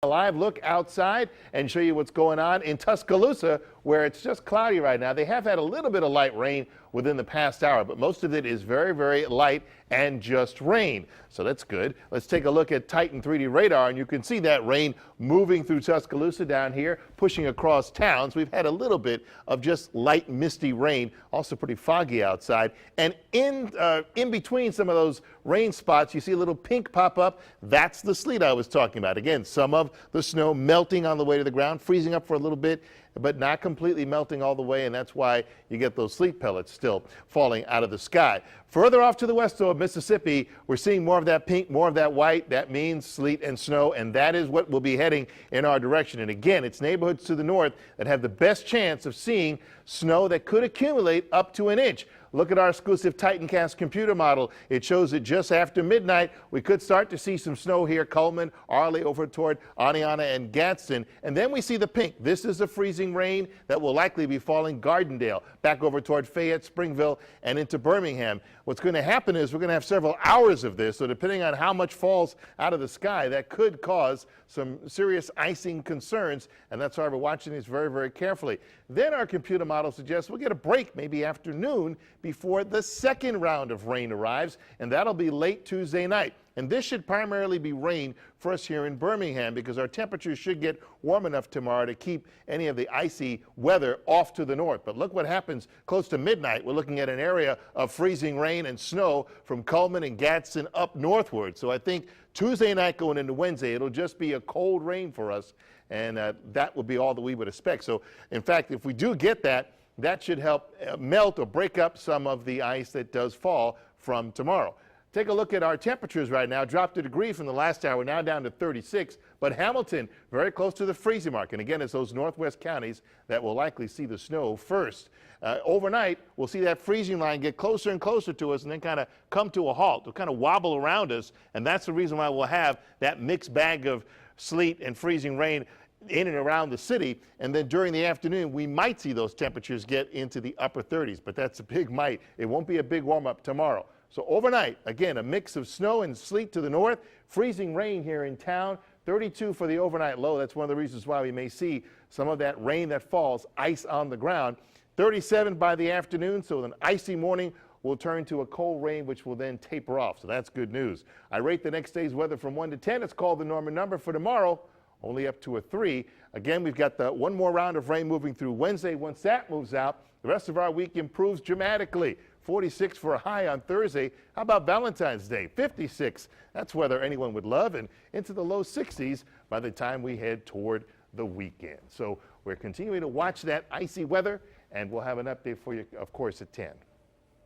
A live look outside and show you what's going on in Tuscaloosa, where it's just cloudy right now. They have had a little bit of light rain within the past hour, but most of it is very, very light and just rain. So that's good. Let's take a look at Titan 3D radar, and you can see that rain moving through Tuscaloosa down here, pushing across towns. We've had a little bit of just light, misty rain, also pretty foggy outside. And in between some of those rain spots, you see a little pink pop up. That's the sleet I was talking about. Again, some of the snow melting on the way to the ground, freezing up for a little bit, but not completely melting all the way, and that's why you get those sleet pellets still falling out of the sky. Further off to the west, though, of Mississippi, we're seeing more of that pink, more of that white. That means sleet and snow, and that is what will be heading in our direction. And again, it's neighborhoods to the north that have the best chance of seeing snow that could accumulate up to an inch. Look at our exclusive TitanCast computer model. It shows that just after midnight, we could start to see some snow here, Cullman, Arley, over toward Aniana and Gadsden. And then we see the pink. This is the freezing rain that will likely be falling Gardendale, back over toward Fayette, Springville, and into Birmingham. What's going to happen is we're going to have several hours of this, so depending on how much falls out of the sky, that could cause some serious icing concerns, and that's why we're watching these very, very carefully. Then our computer model suggests we'll get a break maybe afternoon before the second round of rain arrives, and that'll be late Tuesday night. And this should primarily be rain for us here in Birmingham, because our temperatures should get warm enough tomorrow to keep any of the icy weather off to the north. But look what happens close to midnight. We're looking at an area of freezing rain and snow from Cullman and Gadsden up northward. So I think Tuesday night going into Wednesday, it'll just be a cold rain for us, and that would be all that we would expect. So in fact, if we do get that, that should help melt or break up some of the ice that does fall from tomorrow. Take a look at our temperatures right now. Dropped a degree from the last hour, now down to 36. But Hamilton, very close to the freezing mark. And again, it's those northwest counties that will likely see the snow first. Overnight, we'll see that freezing line get closer and closer to us and then kind of come to a halt. It'll kind of wobble around us. And that's the reason why we'll have that mixed bag of sleet and freezing rain in and around the city. And then during the afternoon, we might see those temperatures get into the upper 30s. But that's a big might. It won't be a big warm up tomorrow. So overnight, again, a mix of snow and sleet to the north, freezing rain here in town, 32 for the overnight low. That's one of the reasons why we may see some of that rain that falls, ice on the ground. 37 by the afternoon, so an icy morning will turn to a cold rain, which will then taper off. So that's good news. I rate the next day's weather from 1 to 10. It's called the Norman number. For tomorrow, only up to a 3. Again, we've got the one more round of rain moving through Wednesday. Once that moves out, the rest of our week improves dramatically. 46 for a high on Thursday. How about Valentine's Day? 56. That's weather anyone would love, and into the low 60s by the time we head toward the weekend. So we're continuing to watch that icy weather, and we'll have an update for you, of course, at 10.